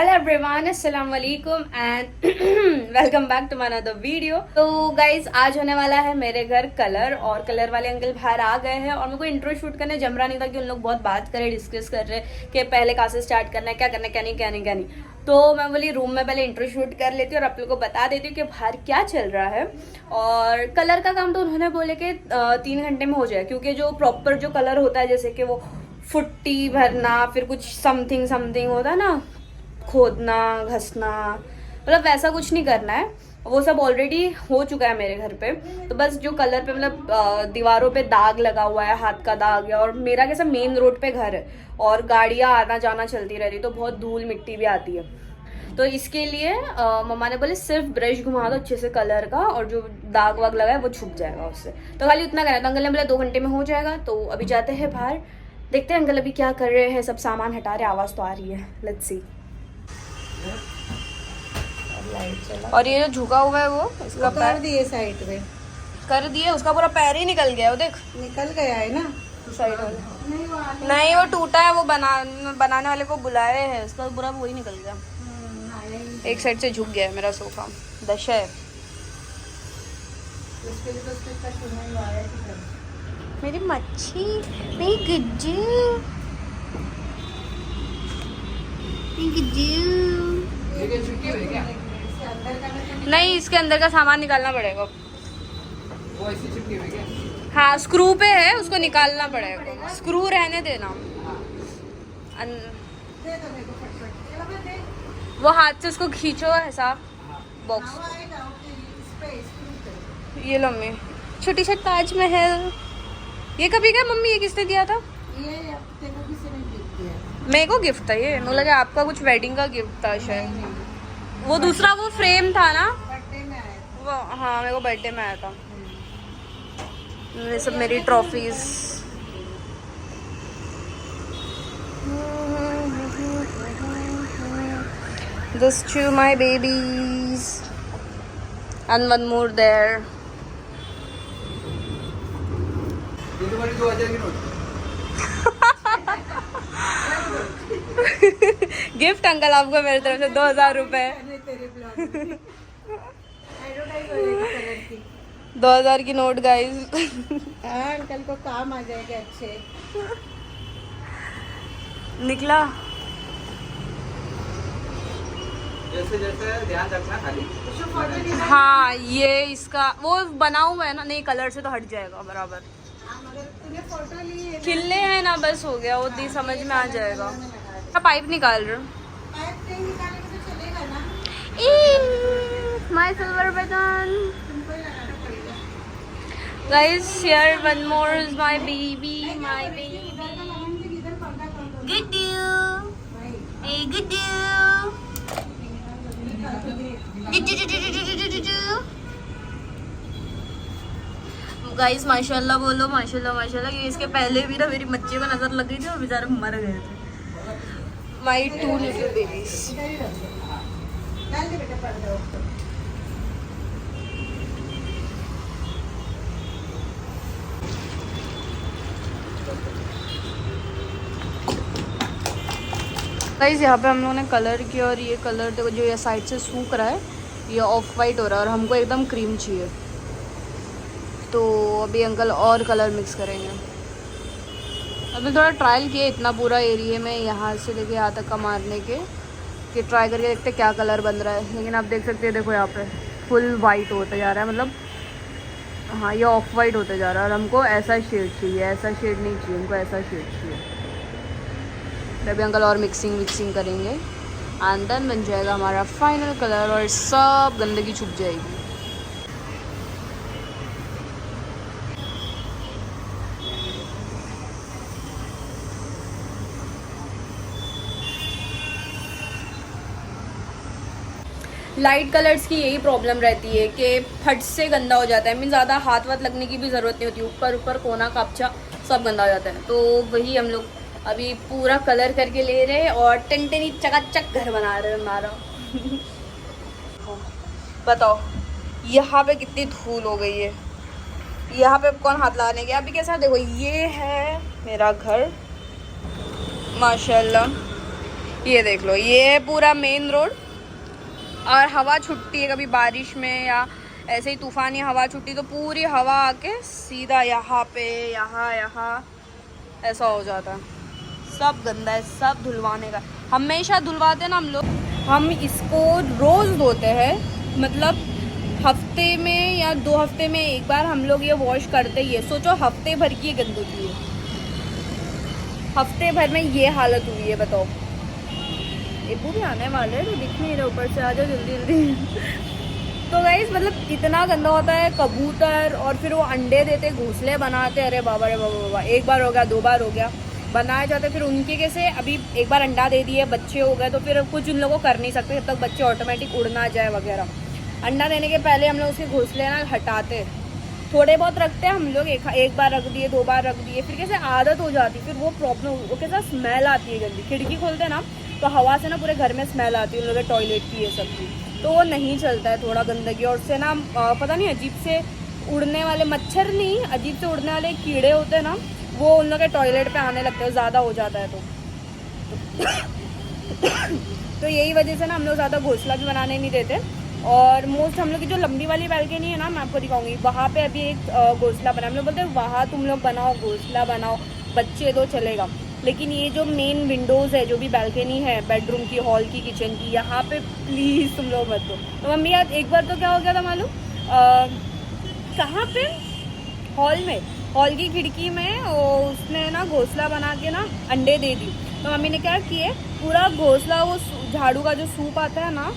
Hello everyone, अस्सलाम वालेकुम and welcome back to my another video. तो गाइज आज होने वाला है मेरे घर कलर, और कलर वाले अंकल बाहर आ गए हैं और मेरे को इंट्रो शूट करने जम रहा नहीं था कि उन लोग बहुत बात करे, डिस्कस कर रहे कि पहले कहाँ से स्टार्ट करना है, क्या करना है, क्या नहीं, क्या नहीं, क्या नहीं। तो मैं बोली रूम में पहले इंट्रो शूट कर लेती हूँ और आप लोग को बता देती हूँ कि बाहर क्या चल रहा है। और कलर का काम तो उन्होंने बोले कि 3 घंटे में हो जाए, क्योंकि जो प्रॉपर जो कलर होता है जैसे कि वो फुट्टी भरना, फिर कुछ समथिंग समथिंग होता है ना, खोदना घसना, मतलब वैसा कुछ नहीं करना है। वो सब ऑलरेडी हो चुका है मेरे घर पे। तो बस जो कलर पे मतलब दीवारों पे दाग लगा हुआ है, हाथ का दाग है, और मेरा कैसा मेन रोड पे घर है और गाड़ियां आना जाना चलती रहती, तो बहुत धूल मिट्टी भी आती है। तो इसके लिए मम्मा ने बोले सिर्फ ब्रश घुमा दो अच्छे से कलर का, और जो दाग वाग लगा है वो छुप जाएगा उससे। तो खाली उतना करना। तो अंकल ने बोला 2 घंटे में हो जाएगा। तो अभी जाते हैं बाहर, देखते हैं अंकल अभी क्या कर रहे हैं। सब सामान हटा रहे, आवाज़ तो आ रही है, लेट्स सी। और ये जो झुका हुआ है वो इसका कर दिए साइड पे, कर दिए, उसका पूरा पैर ही निकल गया, वो देख निकल गया है ना साइड वाला। नहीं वो टूटा है, वो बनाने वाले को बुलाए हैं, उसका पूरा वही निकल गया। एक साइड से झुक गया है मेरा सोफा, दशा है। मेरी मच्छी, मेरी गुज्जू, मेरी गुज्जू। नहीं, इसके अंदर का सामान निकालना पड़ेगा। वो ऐसी चिपकी हुई क्या? हाँ स्क्रू पे है, उसको निकालना पड़ेगा। स्क्रू रहने देना। वो हाथ से उसको खींचो ऐसा बॉक्स। ये लो मम्मी, छोटी सी ताजमहल। ये कभी क्या मम्मी, ये किसने दिया था? मेरे को गिफ्ट था ये, मुझे लगा आपका कुछ वेडिंग का गिफ्ट था शायद। वो दूसरा वो फ्रेम था ना, वो हाँ मेरे को बर्थडे में आया था। ये सब मेरी trophies. This to my babies and one more there. ये तो बड़ी 2000 की नोट। गिफ्ट अंकल आपको मेरी तरफ से 2000 रुपए। 2000 की नोट गाइस। अंकल को काम आ जाएगा अच्छे। निकला। जैसे जैसे ध्यान रखना खाली। हाँ ये इसका वो बना हुआ है ना, नहीं कलर से तो हट जाएगा बराबर। तूने फोटो ली है खिलने हैं ना, बस हो गया, वो दी समझ में आ जाएगा। पाइप निकाल रहे हो? पाइप नहीं निकालेंगे तो चलेगा ना। माय सिल्वर बटन तुमको ही लगाना पड़ेगा। Guys here one more is my baby, my baby Guddu, A Guddu guys माशाल्लाह बोलो, माशाल्लाह माशाल्लाह, क्योंकि इसके पहले भी ना मेरी मच्छी को नजर लग गई थी और बेचारे मर गए थे। My 2 little babies. डाल दे बेटा पर्दा ऊपर। गाइस यहाँ पे हम लोगों ने कलर किया, और ये कलर देखो जो ये साइड से सूख रहा है, ये ऑफ वाइट हो रहा है और हमको एकदम क्रीम चाहिए। तो अभी अंकल और कलर मिक्स करेंगे। अभी थोड़ा ट्रायल किया इतना पूरा एरिया में, यहाँ से लेके यहाँ तक का मारने के, कि ट्राई करके देखते क्या कलर बन रहा है। लेकिन आप देख सकते हैं, देखो यहाँ पे फुल वाइट होता जा रहा है, मतलब हाँ ये ऑफ वाइट होते जा रहा है। और हमको ऐसा शेड चाहिए, ऐसा शेड नहीं चाहिए हमको, ऐसा शेड चाहिए। तो अभी अंकल और मिक्सिंग करेंगे एंड देन बन जाएगा हमारा फाइनल कलर, और सब गंदगी छुप जाएगी। लाइट कलर्स की यही प्रॉब्लम रहती है कि फट से गंदा हो जाता है। मीन ज़्यादा हाथ वाथ लगने की भी ज़रूरत नहीं होती, ऊपर ऊपर कोना कपचा सब गंदा हो जाता है। तो वही हम लोग अभी पूरा कलर करके ले रहे हैं और टनटनी चकाचक घर बना रहे हैं हमारा। बताओ यहाँ पे कितनी धूल हो गई है, यहाँ पे कौन हाथ लगाने गया। अभी कैसा देखो, ये है मेरा घर माशाल्लाह, ये देख लो, ये है पूरा मेन रोड। और हवा छुट्टी है कभी बारिश में या ऐसे ही तूफानी हवा छुट्टी तो पूरी हवा आके सीधा यहाँ पे यहाँ ऐसा हो जाता है। सब गंदा है, सब धुलवाने का। हमेशा धुलवाते हैं ना हम लोग। हम इसको रोज़ धोते हैं, मतलब हफ्ते में या 2 हफ्ते में एक बार हम लोग ये वॉश करते ही है। सोचो हफ्ते भर की ये गंदगी है, हफ्ते भर में ये हालत हुई है, बताओ। इब्बू भी आने वाले हैं तो दिख नहीं रहे, ऊपर से आ जाओ जल्दी जल्दी। तो गाइस मतलब इतना गंदा होता है कबूतर, और फिर वो अंडे देते, घोंसले बनाते, अरे बाबा रे बाबा बाबा। एक बार हो गया, 2 बार हो गया, बनाए जाते, फिर उनके कैसे अभी एक बार अंडा दे दिए, बच्चे हो गए, तो फिर कुछ उन लोगों को कर नहीं सकते जब तक बच्चे ऑटोमेटिक उड़ ना जाए वगैरह। अंडा देने के पहले हम लोग उसके घोंसले ना हटाते, थोड़े बहुत रखते हैं हम लोग, एक बार रख दिए, 2 बार रख दिए, फिर कैसे आदत हो जाती, फिर वो प्रॉब्लम, वो कैसा स्मेल आती है जल्दी। खिड़की खोलते ना तो हवा से ना पूरे घर में स्मेल आती है उन लोगों के टॉयलेट की, ये सब की, तो वो नहीं चलता है थोड़ा गंदगी। और उससे ना पता नहीं अजीब से उड़ने वाले मच्छर नहीं, अजीब से उड़ने वाले कीड़े होते हैं ना, वो उन लोगों के टॉयलेट पे आने लगते हैं, ज़्यादा हो जाता है तो यही वजह से ना हम लोग ज़्यादा घोंसला भी बनाने नहीं देते। और मोस्ट हम लोग की जो लंबी वाली बैल्कनी है ना, मैं आपको दिखाऊंगी, वहाँ पे अभी एक घोंसला बना। हम लोग बोलते हैं वहाँ तुम लोग बनाओ, घोंसला बनाओ, बच्चे तो चलेगा, लेकिन ये जो मेन विंडोज़ है, जो भी बैल्कनी है बेडरूम की, हॉल की, किचन की, यहाँ पे प्लीज़ तुम लोग मत दो। तो मम्मी यार एक बार तो क्या हो गया था मालूम, कहाँ पे, हॉल में, हॉल की खिड़की में उसने ना घोंसला बना के ना अंडे दे दी। तो मम्मी ने क्या किए, पूरा घोंसला, वो झाड़ू का जो सूप आता है ना,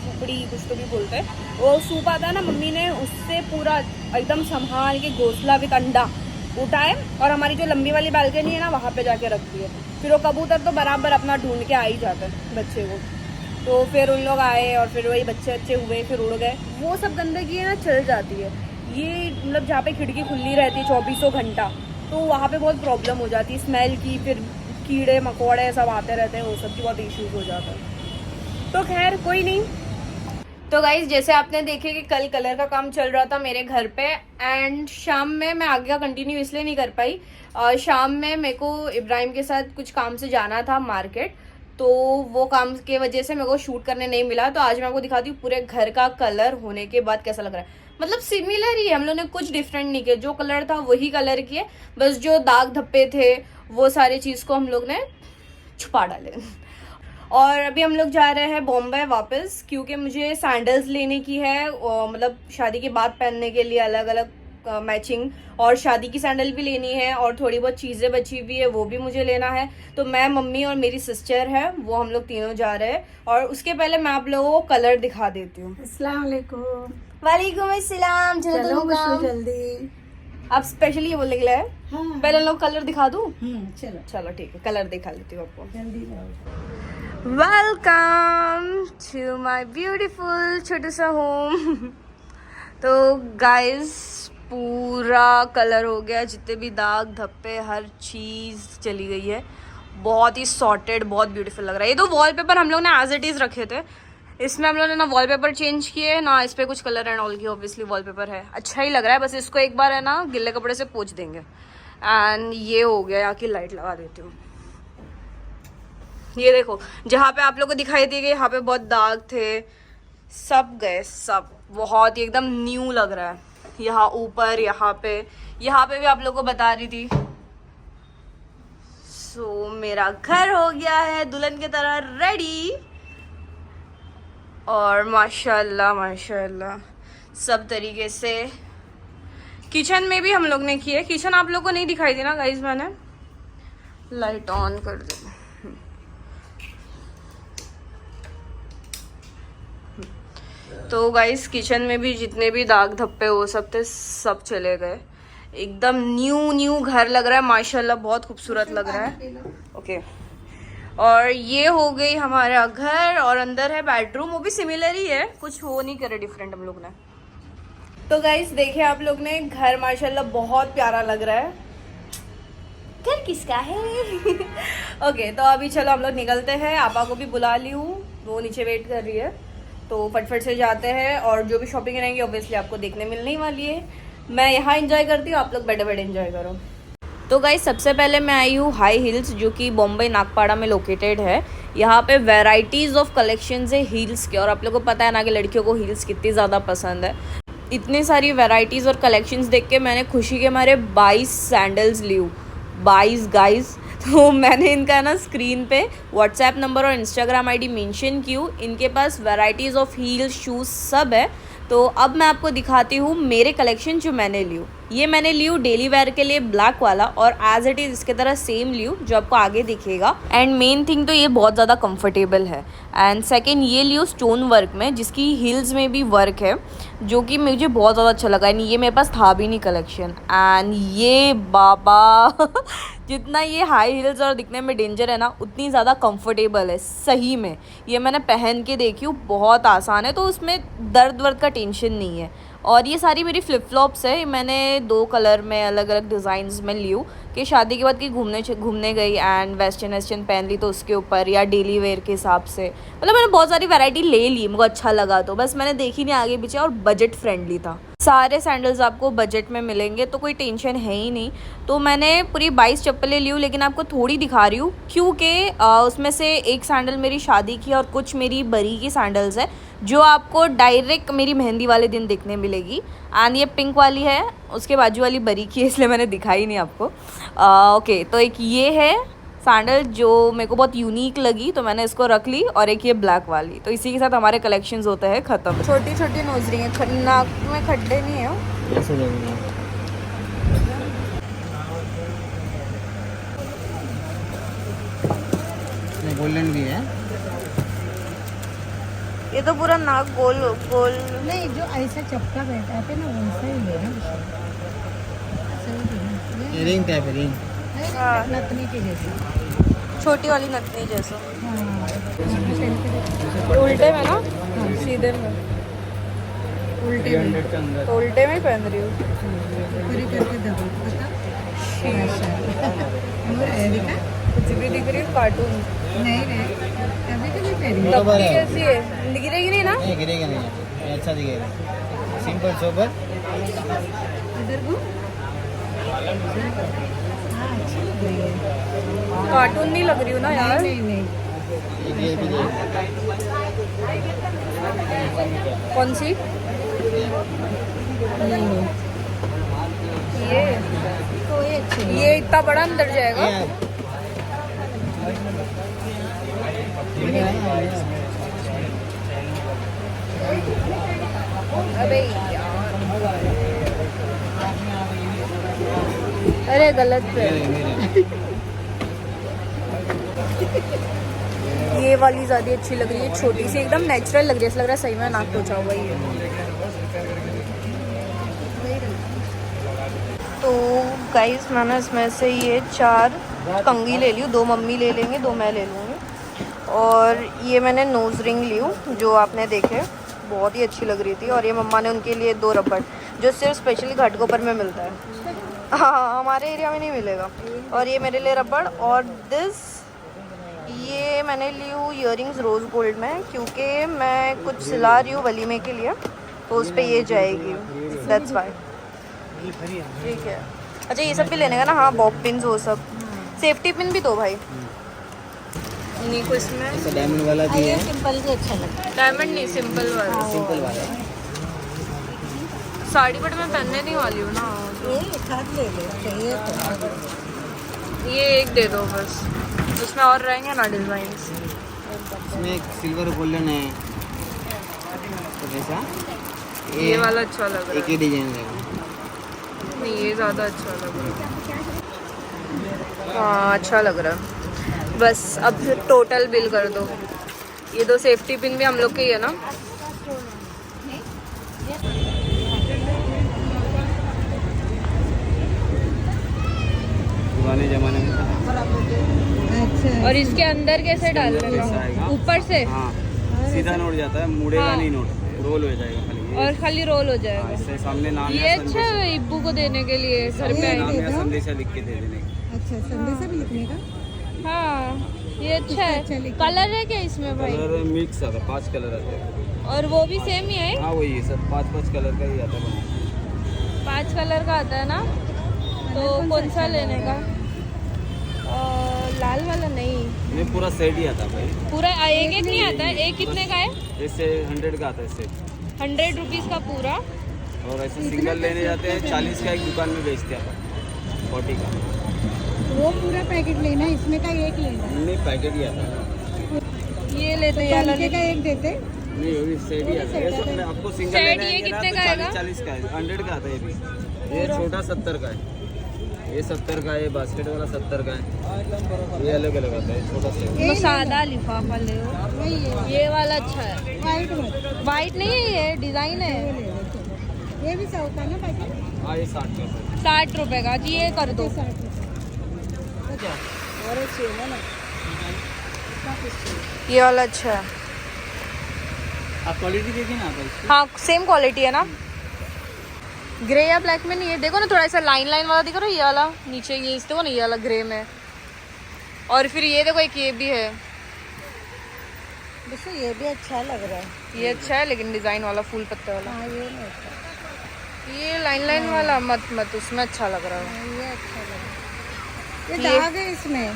सुपड़ी कुछ तो भी बोलते हैं, वो सूप आता है ना, मम्मी ने उससे पूरा एकदम संभाल के घोंसला विद अंडा उठाए, और हमारी जो लंबी वाली बालकनी है ना, वहाँ पे जाके रख दिए। फिर वो कबूतर तो बराबर अपना ढूंढ के आ ही जाते हैं बच्चे को। तो फिर उन लोग आए और फिर वही बच्चे हुए, फिर उड़ गए। वो सब गंदगी है ना चल जाती है। ये मतलब जहाँ पे खिड़की खुली रहती है 24 घंटा, तो वहाँ पे बहुत प्रॉब्लम हो जाती है स्मेल की, फिर कीड़े मकोड़े सब आते रहते हैं, वो सब की बहुत इश्यूज हो जाता है। तो खैर कोई नहीं। तो गाइज जैसे आपने देखे कि कल कलर का काम चल रहा था मेरे घर पे, एंड शाम में मैं आगे का कंटिन्यू इसलिए नहीं कर पाई, शाम में मेरे को इब्राहिम के साथ कुछ काम से जाना था मार्केट, तो वो काम के वजह से मेरे को शूट करने नहीं मिला। तो आज मैं आपको दिखाती हूँ पूरे घर का कलर होने के बाद कैसा लग रहा है। मतलब सिमिलर ही है, हम लोग ने कुछ डिफरेंट नहीं किया, जो कलर था वही कलर किए, बस जो दाग धब्बे थे वो सारी चीज़ को हम लोग ने छुपा डाले। और अभी हम लोग जा रहे हैं बॉम्बे वापस, क्योंकि मुझे सैंडल्स लेने की है, मतलब शादी के बाद पहनने के लिए अलग अलग मैचिंग, और शादी की सैंडल भी लेनी है, और थोड़ी बहुत चीज़ें बची हुई है वो भी मुझे लेना है। तो मैं, मम्मी और मेरी सिस्टर है, वो हम लोग तीनों जा रहे हैं। और उसके पहले मैं आप लोगों को कलर दिखा देती हूँ। अस्सलाम वालेकुम। वालेकुम अस्सलाम। चलो जल्दी। आप स्पेशली ये बोलने के लिए हाँ। पहले लोग कलर दिखा दूँ? चलो चलो ठीक है, कलर दिखा लेती हूँ आपको। जल्दी जाओ। वेलकम टू माय ब्यूटीफुल छोटू सा होम। तो गाइस पूरा कलर हो गया, जितने भी दाग धब्बे हर चीज़ चली गई है, बहुत ही सॉर्टेड, बहुत ब्यूटीफुल लग रहा है। ये तो वॉलपेपर हम लोग ने एज इट इज़ रखे थे, इसमें हम लोग ने ना वॉलपेपर चेंज किए ना इस पर कुछ कलर एंड ऑल की, ऑब्वियसली वॉलपेपर है, अच्छा ही लग रहा है। बस इसको एक बार है ना गिल्ले कपड़े से पोंछ देंगे। एंड ये हो गया, यहाँ की लाइट लगा देती हूँ। ये देखो, जहाँ पे आप लोग को दिखाई दी गई, यहाँ पे बहुत दाग थे, सब गए, सब बहुत ही एकदम न्यू लग रहा है। यहाँ ऊपर, यहाँ पे भी आप लोग को बता रही थी। सो मेरा घर हो गया है दुल्हन की तरह रेडी, और माशाल्लाह माशाल्लाह सब तरीके से। किचन में भी हम लोग ने की है, किचन आप लोग को नहीं दिखाई दी ना गाइस, मैंने लाइट ऑन कर दी। तो गाइस किचन में भी जितने भी दाग धब्बे वो सब थे, सब चले गए, एकदम न्यू घर लग रहा है माशाल्लाह, बहुत खूबसूरत लग रहा है। ओके, और ये हो गई हमारा घर, और अंदर है बेडरूम, वो भी सिमिलर ही है, कुछ हो नहीं करे डिफरेंट हम लोग ने। तो गाइस देखिए आप लोग ने, घर माशाल्लाह बहुत प्यारा लग रहा है। घर किसका है? ओके, तो अभी चलो हम लोग निकलते हैं, आपा को भी बुला ली हूँ, वो नीचे वेट कर रही है, तो फटफट से जाते हैं। और जो भी शॉपिंग रहेंगी ऑब्वियसली आपको देखने मिलने वाली है। मैं यहाँ एंजॉय करती हूँ, आप लोग बैठे बैठे एंजॉय करो। तो गाइस सबसे पहले मैं आई हूँ हाई हिल्स, जो कि बॉम्बे नागपाड़ा में लोकेटेड है। यहाँ पे वैराइटीज़ ऑफ कलेक्शंस है हील्स के, और आप लोगों को पता है ना कि लड़कियों को हील्स कितनी ज़्यादा पसंद है। इतनी सारी वैराइटीज़ और कलेक्शंस देख के मैंने खुशी के मारे 22 सैंडल्स ली हूँ। 22 गाइस। तो मैंने इनका ना स्क्रीन पे व्हाट्सएप नंबर और इंस्टाग्राम आईडी मेंशन की हूँ। इनके पास वैराइटीज़ ऑफ हील्स, शूज़ सब है। तो अब मैं आपको दिखाती हूँ मेरे कलेक्शन जो मैंने ली हूँ। ये मैंने ली हूँ डेली वेयर के लिए ब्लैक वाला, और एज इट इज़ इसके तरह सेम ली हूँ जो आपको आगे दिखेगा। एंड मेन थिंग तो ये बहुत ज़्यादा कंफर्टेबल है। एंड सेकंड ये ली हूँ स्टोन वर्क में, जिसकी हील्स में भी वर्क है, जो कि मुझे बहुत ज़्यादा अच्छा लगा। ये मेरे पास था भी नहीं कलेक्शन। एंड ये बाबा जितना ये हाई हील्स और दिखने में डेंजर है ना, उतनी ज़्यादा कंफर्टेबल है सही में। ये मैंने पहन के देखी हूँ, बहुत आसान है, तो उसमें दर्द वर्द का टेंशन नहीं है। और ये सारी मेरी फ्लिप फ्लॉप्स है। मैंने 2 कलर में अलग अलग डिज़ाइंस में ली हूँ कि शादी के बाद कि घूमने गई एंड वेस्टर्न पहन ली तो उसके ऊपर, या डेली वेयर के हिसाब से। मतलब मैंने बहुत सारी वैरायटी ले ली, मुझे अच्छा लगा तो बस मैंने देखी नहीं आगे पीछे, और बजट फ्रेंडली था। सारे सैंडल्स आपको बजट में मिलेंगे, तो कोई टेंशन है ही नहीं। तो मैंने पूरी 22 चप्पलें ली हूँ, लेकिन आपको थोड़ी दिखा रही हूँ क्योंकि उसमें से एक सैंडल मेरी शादी की और कुछ मेरी बरी की सैंडल्स है, जो आपको डायरेक्ट मेरी मेहंदी वाले दिन दिखने मिलेगी। एंड ये पिंक वाली है, उसके बाजू वाली बरी की है, इसलिए मैंने दिखाई नहीं आपको। ओके, तो एक ये है सैंडल जो मेरे को बहुत यूनिक लगी, तो मैंने इसको रख ली, और एक ये ब्लैक वाली। तो इसी के साथ हमारे कलेक्शंस होते हैं ख़त्म। छोटी छोटी नोजरी हैं, नाक में खड्डे नहीं है। गोल्डन भी है। ये तो पूरा नाक गोल गोल। नहीं, जो ऐसा चपका बैठा है ना वैसा ही लेना। Ring type ring. हाँ। नथनी के जैसे। छोटी वाली नथनी जैसा। हाँ। उल्टे में ना, सीधे में। उल्टे में। तो उल्टे में ही पहन रही हूँ। पूरी करके दबा पता। दिखा कुछ भी दिख रही है कार्टून। नहीं अभी तो नहीं पहनी। तबकी कैसी है, गिरेगी नहीं ना? नहीं गिरेगा नहीं, ये अच्छा दिखेगा। Simple sober. इधर को। हाँ, अच्छी लग रही है। कार्टून नहीं लग रही हूँ ना यार? नहीं। ये भी कौन सी? ये तो ये अच्छी है। ये इतना बड़ा अंदर जाएगा? अबे यार, अरे गलत पे। ये वाली ज़्यादा अच्छी लग रही है, छोटी सी एकदम नेचुरल लग रही है, ऐसा लग रहा है सही में नाक पोछा हुआ ही है। तो गाइस मैंने इसमें से ये 4 कंघी ले ली हूँ, 2 मम्मी ले लेंगे, 2 मैं ले लूँगी। और ये मैंने नोज रिंग ली हूँ, जो आपने देखे बहुत ही अच्छी लग रही थी। और ये मम्मा ने उनके लिए 2 रबड़, जो सिर्फ स्पेशली घाटकोपर में मिलता है। हाँ, हमारे एरिया में नहीं मिलेगा। और ये मेरे लिए रबड़। और ये मैंने ली हूँ ईयरिंग्स रोज़ गोल्ड में, क्योंकि मैं कुछ सिला रही हूँ वलीमे के लिए, तो उस पर ये जाएगी, दैट्स वाई। ठीक है। अच्छा, ये सब भी लेने का ना? हाँ, बॉब पिन वो सब। सेफ्टी पिन भी दो भाई। नहीं को इसमें डायमंड वाला भी है। सिंपल भी अच्छा लगता है। डायमंड नहीं, सिंपल वाला। सिंपल वाला साड़ी बट मैं पहनने नहीं वाली हूँ ना। ये एक हाथ ले ले चाहिए तो। ये एक दे दो बस, उसमें और रहेंगे ना डिज़ाइंस। इसमें एक सिल्वर गोल्डन है, तो जैसा ये वाला अच्छा लग रहा एक ही डिजाइन रहेगा। नहीं, ये ज़्यादा अच्छा लग रहा है। हाँ, अच्छा लग रहा है। बस अब टोटल बिल कर दो। ये 2 सेफ्टी पिन भी हम लोग के ही है ना? पुराने जमाने में अच्छा। और इसके अंदर कैसे डालने का? ऊपर से? हाँ, सीधा नोट जाता है, मुड़ेगा हाँ। नहीं नोट, रोल हो जाएगा खाली। और खाली रोल हो हाँ, जाएगा। इससे सामने नाम ये या अच्छा संदेशा- है इब्बू को देने के लिए घर पे नाम आएंगे। या संदेशा लिख के दे देने का। अच्छा, संदेशा भी लिखने का। हाँ, ये अच्छा अच्छा है। लिखा। कलर है क्या इसमें भाई? कलर मिक्स आता है, 5 कलर आते हैं। और वो भी सेम ही है? हाँ, वही सब 5 कलर का ही आता है। 5 कलर का आता है ना? तो कौन सा लेने का? लाल वाला नहीं, ये पूरा सेट ही आता है भाई। पूरा एक एक नहीं आता है। एक कितने का है? इससे 100 का आता है सेट। 100 रुपीज़ का पूरा। और ऐसे सिंगल लेने जाते हैं 40 का, एक दुकान में बेचते हैं 40 का। वो पूरा पैकेट लेना है, इसमें का एक लेना है। नहीं पैकेट ही आता है। ये लेते हैं पंखे का एक देते। नहीं वो भी सेट ही आता है। ये सब में आपको सिंगल सेट लेना ये है कितने तो का आएगा? 40 का है, 100 का आता है ये भी। ये छोटा 70 का है, ये 70 का है, ये बास्केट वाला 70 का है। ये अलग अलग आता है, छोटा सा। तो सादा लिफाफा ले लो। वही है, ये वाला अच्छा है। वाइट में वाइट नहीं है, ये डिजाइन है। वो ले लो, चलो। ये भी 100 का ना पैकेट? हाँ ये 60 का है। 60 रुपए का जी, ये कर दो। 60 रुपये। और एक चाहिए ना, ये वाला अच्छा है। आप क्वालिटी देखिए ना आप इसकी। हाँ सेम क्वालिटी है ना। ग्रे या ब्लैक में नहीं है, देखो ना थोड़ा ऐसा लाइन लाइन वाला दिख रहा है। ये वाला नीचे, ये इस देखो ना, ये वाला ग्रे में। और फिर ये देखो एक ये भी है, वैसे ये भी अच्छा लग रहा है। ये अच्छा है लेकिन डिजाइन वाला फूल पत्ते वाला। हाँ ये नहीं अच्छा, ये लाइन लाइन वाला मत उसमें अच्छा लग रहा है। हाँ, ये अच्छा लग रहा है। ये ये- दाग है इसमें।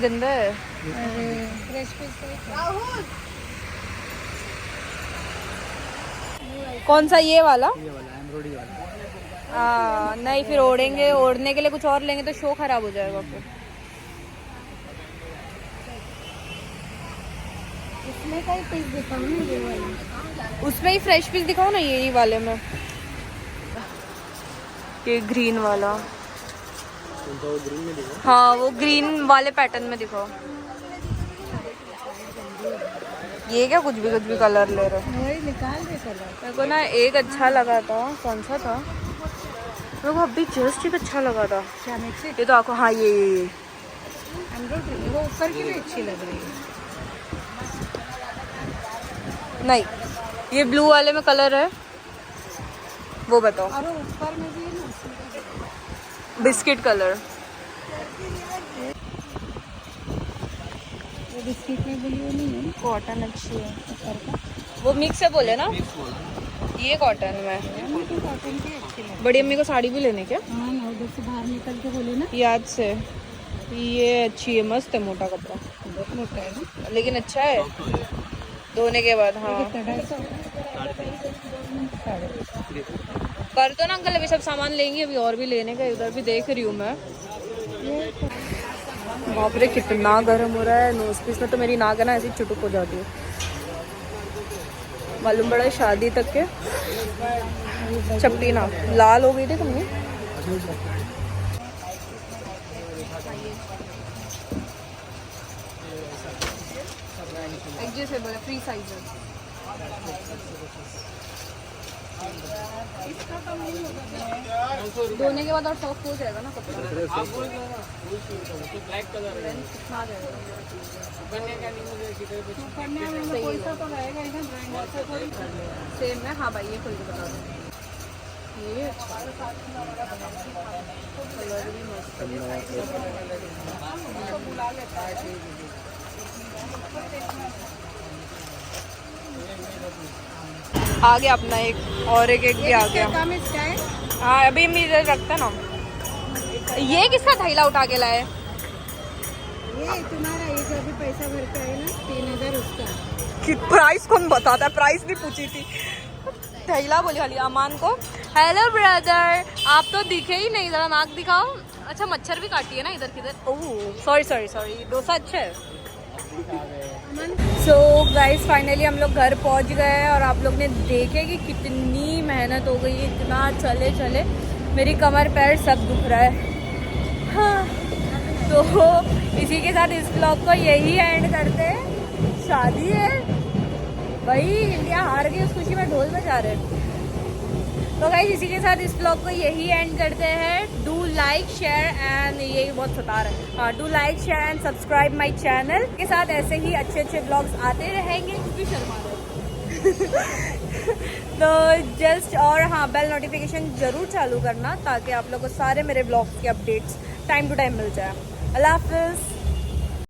गंदा है। अरे फ्रेश पीस कौन सा? ये वाला? ये वाला एम्ब्रॉयडरी वाला। नहीं, फिर ओढ़ेंगे, ओढ़ने के लिए कुछ और लेंगे तो शो खराब हो जाएगा फिर। इसमें का ही पीस दिखाओ ना, ये वाला। उसमें ही फ्रेश पीस दिखाओ ना, यही वाले में। ये ग्रीन वाला, तो ग्रीन में देखो। हाँ वो ग्रीन वाले पैटर्न में दिखाओ। ये क्या कुछ भी कलर ले रहे हो? वही निकाल दे कलर। मेरे को ना एक अच्छा लगा था, कौन सा था मेरे को अभी जस्ट एक अच्छा लगा था। क्या मिक्सी ये तो आपको, हाँ ये एम्ब्रॉयडरी, वो ऊपर की भी अच्छी लग रही है। नहीं, ये ब्लू वाले में कलर है, वो बताओ। और वो ऊपर में भी है ना, बिस्किट कलर। वो बिस्किट में ब्लू नहीं है कॉटन अच्छी है, ऊपर का। वो मिक्स है बोले ना। मिक्स वाला। ये कॉटन में। वो तो कॉटन की अच्छी लग बड़ी अम्मी को साड़ी भी लेने क्या? रही है। हाँ ना, उधर से बाहर निकल के बोले ना, याद से। ये अच्छी है, मस्त है, मोटा कपड़ा बहुत मोटा है ना। लेकिन अच्छा है धोने के बाद। हाँ कितना 250? कर दो ना अंकल, अभी सब सामान लेंगे, अभी और भी लेने का उधर भी देख रही हूँ मैं। बाप रे कितना गर्म हो रहा है। नोज पीस में तो मेरी नाक है ना ऐसी चुटुक हो जाती है, मालूम पड़ा है शादी तक के। चपटी ना लाल हो गई थी तुमने। एडजस्टेबल है, फ्री साइज है। धोने के बाद और सॉफ्ट हो जाएगा ना कपड़ा। पैसा तो रहेगा ही ना, ब्रांड से थोड़ी। सेम है। हाँ भाई ये खोल के बता दो। ये कलर भी मस्त है। आ गया अपना एक, और एक भी आ गया। काम इसका है। हाँ अभी हम इधर रखते ना। ये किसका थैला उठा के लाए? ये तुम्हारा, ये जो अभी पैसा भरता है ना 3000 उसका। कि प्राइस कौन बताता है? प्राइस नहीं पूछी थी, थैला बोली खाली अमान को। हेलो ब्रदर, आप तो दिखे ही नहीं, जरा नाक दिखाओ। अच्छा मच्छर भी काटी है ना इधर किधर। Oh sorry sorry sorry, dosa अच्छा है। सो गाइस फाइनली हम लोग घर पहुंच गए हैं और आप लोग ने देखे कि कितनी मेहनत हो गई, इतना चले चले मेरी कमर पैर सब दुख रहा है। हाँ तो इसी के साथ इस ब्लॉग को यही एंड करते हैं। शादी है भाई, इंडिया हार गई, उस खुशी में ढोल बजा रहे हैं। तो गाइस इसी के साथ इस ब्लॉग को यही एंड करते हैं। डू लाइक शेयर एंड, ये बहुत सता रहा है। हाँ do like share and subscribe my channel के साथ ऐसे ही अच्छे अच्छे ब्लॉग्स आते रहेंगे। क्योंकि शर्मा रहे तो जस्ट, और हाँ बेल नोटिफिकेशन जरूर चालू करना ताकि आप लोग को सारे मेरे ब्लॉग्स के अपडेट्स टाइम टू टाइम मिल जाए। अल्लाह हाफिज़।